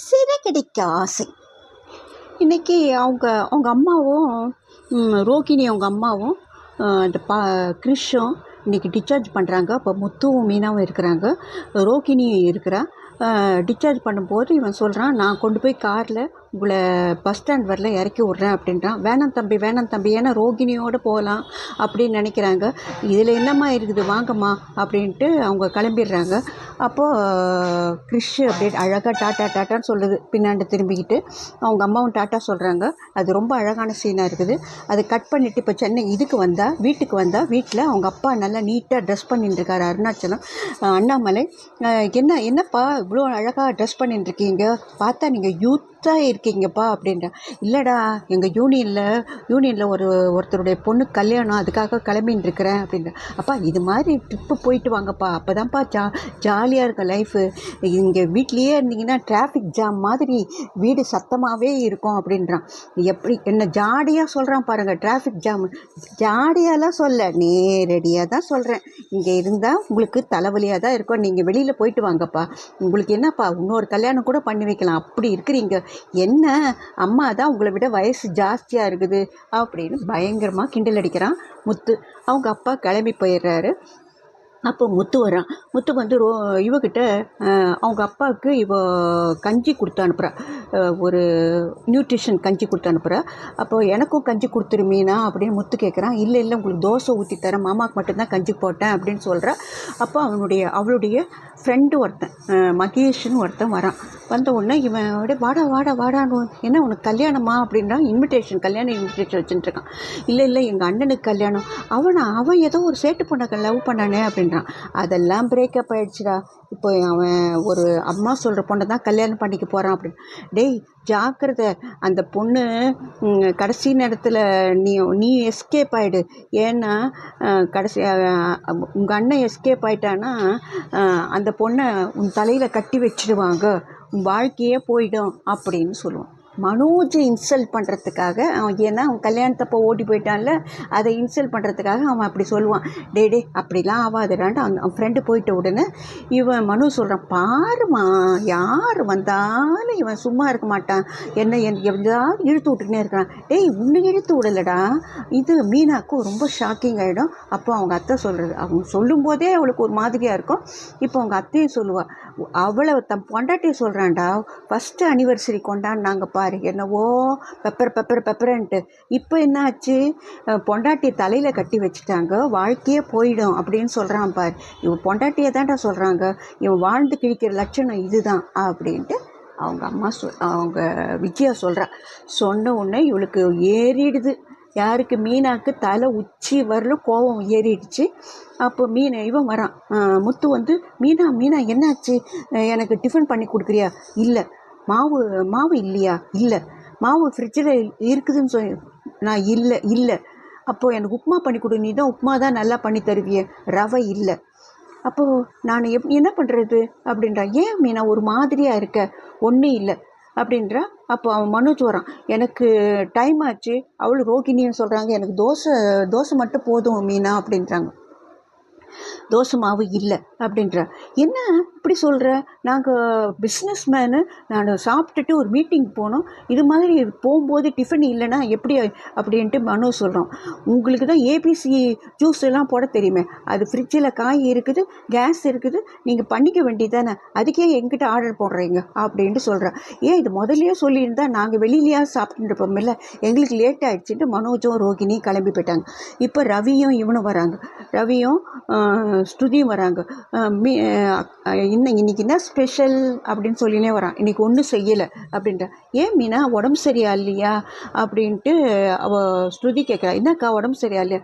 சிறகடிக்க ஆசை. இன்றைக்கி அவங்க அவங்க அம்மாவும் ரோகிணி அவங்க அம்மாவும் இந்த கிறிஷும் இன்றைக்கி டிஸ்சார்ஜ் பண்ணுறாங்க. அப்போ முத்துவும் மீனாவும் இருக்கிறாங்க, ரோகிணியும் இருக்கிறா. டிஸ்சார்ஜ் பண்ணும்போது இவன் சொல்கிறான், நான் கொண்டு போய் காரில் உங்களை பஸ் ஸ்டாண்ட் வரல இறக்கி விட்றேன் அப்படின்றான். வேணாம் தம்பி, ஏன்னா ரோகிணியோடு போகலாம் அப்படின்னு நினைக்கிறாங்க. இதில் என்னம்மா இருக்குது, வாங்கம்மா அப்படின்ட்டு அவங்க கிளம்பிடுறாங்க. அப்போது கிறிஷ் அப்படியே அழகாக டாட்டான்னு சொல்லுது பின்னாண்டு திரும்பிக்கிட்டு. அவங்க அம்மாவும் டாட்டா சொல்கிறாங்க. அது ரொம்ப அழகான சீனாக இருக்குது. அதை கட் பண்ணிவிட்டு இப்போ சென்னை வீட்டுக்கு வந்தால் வீட்டில் அவங்க அப்பா நல்லா நீட்டாக ட்ரெஸ் பண்ணிட்டுருக்காரு. அருணாச்சலம் அண்ணாமலை, என்னப்பா இவ்வளோ அழகாக ட்ரெஸ் பண்ணிட்டுருக்கீங்க, பார்த்தா நீங்கள் யூத்தாக இருக்கீங்கப்பா அப்படின்ற. இல்லைடா, எங்கள் யூனியனில் ஒருத்தருடைய பொண்ணு கல்யாணம், அதுக்காக கிளம்பின்னு இருக்கிறேன் அப்படின்ற. அப்பா இது மாதிரி ட்ரிப்பு போயிட்டு வாங்கப்பா, அப்போ தான்ப்பா ஜாலியாக இருக்க லைஃபு. இங்கே வீட்லேயே இருந்தீங்கன்னா டிராஃபிக் ஜாம் மாதிரி வீடு சத்தமாகவே இருக்கும் அப்படின்றான். எப்படி என்ன ஜாடியாக சொல்கிறான் பாருங்கள். டிராஃபிக் ஜாம் ஜாடியாலாம் சொல்ல, நேரடியாக தான் சொல்கிறேன். இங்கே இருந்தால் உங்களுக்கு தலைவலியாக தான் இருக்கும், நீங்கள் வெளியில் போயிட்டு வாங்கப்பா, உங்களுக்கு என்னப்பா இன்னொரு கல்யாணம் கூட பண்ணி வைக்கலாம், அப்படி இருக்கிறீங்க, என்ன அம்மா தான் உங்களை விட வயசு ஜாஸ்தியாக இருக்குது அப்படின்னு பயங்கரமாக கிண்டல் அடிக்கிறான் முத்து. அவங்க அப்பா கிளம்பி போயிடுறாரு. அப்போ முத்து வரான். முத்து வந்து இவகிட்ட அவங்க அப்பாவுக்கு கஞ்சி கொடுத்து அனுப்புகிறா, ஒரு நியூட்ரிஷன் கஞ்சி கொடுத்து அனுப்புகிறா. அப்போ எனக்கும் கஞ்சி கொடுத்துருமீனா அப்படின்னு முத்து கேட்குறான். இல்லை உங்களுக்கு தோசை ஊற்றி தரேன், மாமாவுக்கு மட்டும்தான் கஞ்சி போட்டேன் அப்படின்னு சொல்கிறா. அப்போ அவளுடைய ஃப்ரெண்டு ஒருத்தன் மகேஷ்னு ஒருத்தன் வரான். வந்த உடனே இவன் அப்படியே வாடான்னு, என்ன உனக்கு கல்யாணமா அப்படின்னா, கல்யாண இன்விடேஷன் வச்சுட்டுருக்கான். இல்லை எங்கள் அண்ணனுக்கு கல்யாணம். அவன் ஏதோ ஒரு சேட்டு பொண்ணை லவ் பண்ணானே அப்படின்றான். அதெல்லாம் பிரேக்கப் ஆகிடுச்சுடா, இப்போ அவன் ஒரு அம்மா சொல்கிற பொண்ணை தான் கல்யாணம் பண்ணிக்க போகிறான் அப்படின்னு. டேய் ஜாக்கிரதை, அந்த பொண்ணு கடைசி நேரத்தில் நீ எஸ்கேப் ஆகிடு. ஏன்னா உங்கள் அண்ணன் எஸ்கேப் ஆகிட்டான்னா அந்த பொண்ணை உன் தலையில் கட்டி வச்சிடுவாங்க, உன் வாழ்க்கையே போயிடும் அப்படின்னு சொல்லுவான். மனோஜை இன்சல்ட் பண்ணுறதுக்காக அவன், ஏன்னா அவன் கல்யாணத்தப்போ ஓடி போயிட்டான்ல, அதை இன்சல்ட் பண்ணுறதுக்காக அவன் அப்படி சொல்லுவான். டே அப்படிலாம் ஆகாதுடான்ட்டு அவன் ஃப்ரெண்டு போயிட்ட உடனே இவன் மனு சொல்கிறான், பாருமா யார் வந்தாலும் இவன் சும்மா இருக்க மாட்டான், என்ன எதாவது இழுத்து விட்டுக்கினே இருக்கிறான். டேய் உன்னை இழுத்து விடலடா. இது மீனாக்கும் ரொம்ப ஷாக்கிங் ஆகிடும். அப்போ அவங்க அத்தை சொல்கிறது, அவங்க சொல்லும்போதே அவளுக்கு ஒரு மாதிரியாக இருக்கும். இப்போ அவங்க அத்தையும் சொல்லுவாள், அவளை தன் பொண்டாட்டியை சொல்கிறான்டா, ஃபஸ்ட்டு அனிவர்சரி கொண்டாடினாங்க பாரு, என்னவோ பெப்பரன்ட்டு, இப்போ என்ன ஆச்சு, பொண்டாட்டி தலையில் கட்டி வச்சுட்டாங்க, வாழ்க்கையே போயிடும் அப்படின்னு சொல்கிறான் பாரு. இவன் பொண்டாட்டியை தான்டா சொல்கிறாங்க, இவன் வாழ்ந்து கிழிக்கிற லட்சணம் இதுதான் அப்படின்ட்டு அவங்க அம்மா அவங்க விஜயா சொல்கிறா. சொன்ன உடனே இவளுக்கு ஏறிடுது. யாருக்கு, மீனாக்கு தலை உச்சி வரலும் கோபம் ஏறிடுச்சு. அப்போ இவன் வரான், முத்து வந்து, மீனா என்னாச்சு, எனக்கு டிஃபன் பண்ணி கொடுக்குறியா? இல்லை. மாவு இல்லையா? இல்லை. மாவு ஃப்ரிட்ஜில் இருக்குதுன்னு சொல்லி நான் இல்லை. அப்போது எனக்கு உப்புமா பண்ணி கொடு, நீ தான் உப்புமா தான் நல்லா பண்ணி தருவிய, ரவை இல்லை. அப்போது நான் என்ன பண்ணுறது அப்படின்றா. ஏன் மீனா ஒரு மாதிரியாக இருக்க? ஒன்றும் இல்லை அப்படின்றா. அப்போ அவன் மனோஜ் வரான், எனக்கு டைம் ஆச்சு, அவளு ரோகிணின்னு சொல்கிறாங்க, எனக்கு தோசை மட்டும் போதும் மீனா அப்படின்றாங்க. தோசை மாவு இல்லை அப்படின்ற. என்ன இப்படி சொல்கிற, நாங்கள் பிஸ்னஸ் மேனு, நான் சாப்பிட்டுட்டு ஒரு மீட்டிங் போனோம், இது மாதிரி போகும்போது டிஃபன் இல்லைன்னா எப்படி அப்படின்ட்டு மனு சொல்கிறோம். உங்களுக்கு தான் ஏபிசி ஜூஸ் எல்லாம் போட தெரியுமே, அது ஃப்ரிட்ஜில் காய் இருக்குது, கேஸ் இருக்குது, நீங்கள் பண்ணிக்க வேண்டியதானே, அதுக்கே எங்கிட்ட ஆர்டர் போடுறீங்க அப்படின்ட்டு சொல்கிறேன். ஏன் இது முதல்லையே சொல்லியிருந்தா நாங்கள் வெளியிலேயே சாப்பிட்டுருப்போம் இல்லை, எங்களுக்கு லேட் ஆகிடுச்சின்ட்டு மனோஜும் ரோகிணியும் கிளம்பி போயிட்டாங்க. இப்போ ரவியும் இவனும் வராங்க, ரவியும் ஸ்ருதியும் வராங்க. இன்னைக்கு என்ன ஸ்பெஷல் அப்படின்னு சொல்லினே வரான். இன்றைக்கி ஒன்றும் செய்யலை அப்படின்ற. ஏன் மீனா உடம்பு சரியா இல்லையா அப்படின்ட்டு ஸ்ருதி கேட்குறா. என்னக்கா உடம்பு சரியா இல்லையா?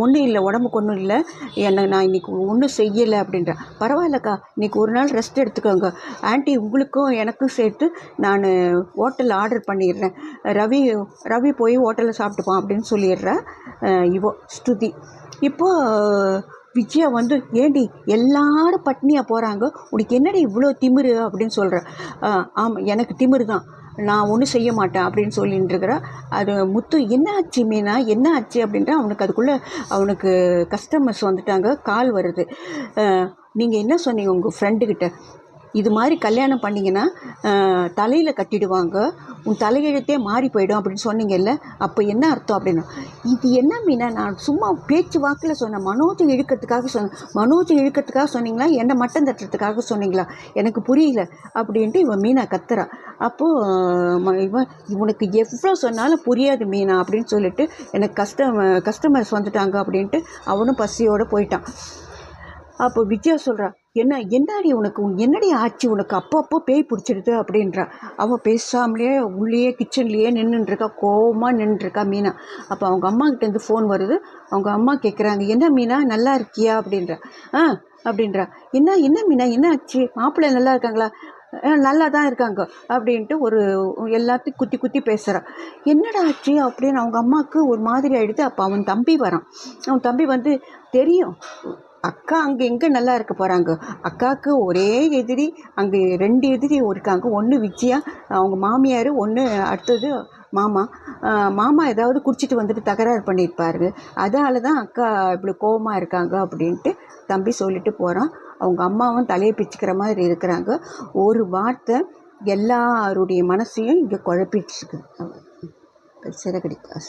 ஒன்றும் இல்லை, உடம்புக்கு ஒன்றும் இல்லை, நான் இன்றைக்கி ஒன்றும் செய்யலை அப்படின்ற. பரவாயில்லக்கா, இன்றைக்கி ஒரு நாள் ரெஸ்ட் எடுத்துக்கோங்க ஆண்டி, உங்களுக்கும் எனக்கும் சேர்த்து நான் ஹோட்டலில் ஆர்டர் பண்ணிடுறேன், ரவி போய் ஹோட்டலில் சாப்பிட்டுப்பான் அப்படின்னு சொல்லிடுறேன் ஸ்ருதி. இப்போது விஜயா வந்து, ஏண்டி எல்லாரும் பட்னியாக போகிறாங்க, உனக்கு என்னடி இவ்வளோ திமிரு அப்படின்னு சொல்கிறேன். ஆமாம் எனக்கு திமிரு தான், நான் ஒன்றும் செய்ய மாட்டேன் அப்படின்னு சொல்லிட்டு இருக்கிற. அது முத்து, என்ன ஆச்சு மீனா, என்ன ஆச்சு அப்படின்ற. அவனுக்கு கஸ்டமர்ஸ் வந்துட்டாங்க, கால் வருது. நீங்கள் என்ன சொன்னீங்க உங்கள் ஃப்ரெண்டுக்கிட்ட? இது மாதிரி கல்யாணம் பண்ணிங்கன்னா தலையில் கட்டிடுவாங்க, உன் தலையெழுத்தே மாறி போயிடும் அப்படின்னு சொன்னீங்கல்ல, அப்போ என்ன அர்த்தம் அப்படின்னா, இது என்ன மீனா, நான் சும்மா பேச்சு வாக்கில் சொன்னேன், மனோஜை இழுக்கிறதுக்காக சொன்னீங்களா, என்னை மட்டம் தட்டுறதுக்காக சொன்னீங்களா, எனக்கு புரியல அப்படின்ட்டு இவன் மீனா கத்துறா. அப்போது இவனுக்கு எவ்வளோ சொன்னாலும் புரியாது மீனா அப்படின்னு சொல்லிட்டு, எனக்கு கஸ்டமர்ஸ் வந்துட்டாங்க அப்படின்ட்டு அவனும் பசியோடு போயிட்டான். அப்போ விஜயா சொல்கிறா, என்னடி உனக்கு என்னடி ஆச்சு, உனக்கு அப்பப்போ பேய் பிடிச்சிடுது அப்படின்றா. அவள் பேசாமலே உள்ளேயே கிச்சன்லேயே நின்றுட்டுருக்கா, கோவமாக நின்றுருக்கா மீனா. அப்போ அவங்க அம்மாக்கிட்டேருந்து ஃபோன் வருது. அவங்க அம்மா கேட்குறாங்க, என்ன மீனா நல்லா இருக்கியா அப்படின்றா. அப்படின்றா. என்ன மீனா என்ன ஆச்சு, மாப்பிள்ளை நல்லா இருக்காங்களா, நல்லா தான் இருக்காங்க அப்படின்ட்டு எல்லாத்தையும் குத்தி குத்தி பேசுகிறான். என்னடா ஆச்சு அப்படின்னு அவங்க அம்மாவுக்கு ஒரு மாதிரி ஆகிடுது. அப்போ அவன் தம்பி வரான். அவன் தம்பி வந்து, தெரியும் அக்கா அங்கே எங்கே நல்லா இருக்க போகிறாங்க, அக்காவுக்கு ஒரே எதிரி, அங்கே 2 எதிரி இருக்காங்க. ஒன்று விஜயா அவங்க மாமியார், ஒன்று அடுத்தது மாமா ஏதாவது குடிச்சிட்டு வந்துட்டு தகராறு பண்ணியிருப்பாரு, அதால் தான் அக்கா இப்படி கோவமாக இருக்காங்க அப்படின்ட்டு தம்பி சொல்லிட்டு போகிறான். அவங்க அம்மாவும் தலையை பிச்சுக்கிற மாதிரி இருக்கிறாங்க. ஒரு வார்த்தை எல்லாருடைய மனசையும் இங்கே குழப்பிட்டு இருக்குது. சிறகடி காசு.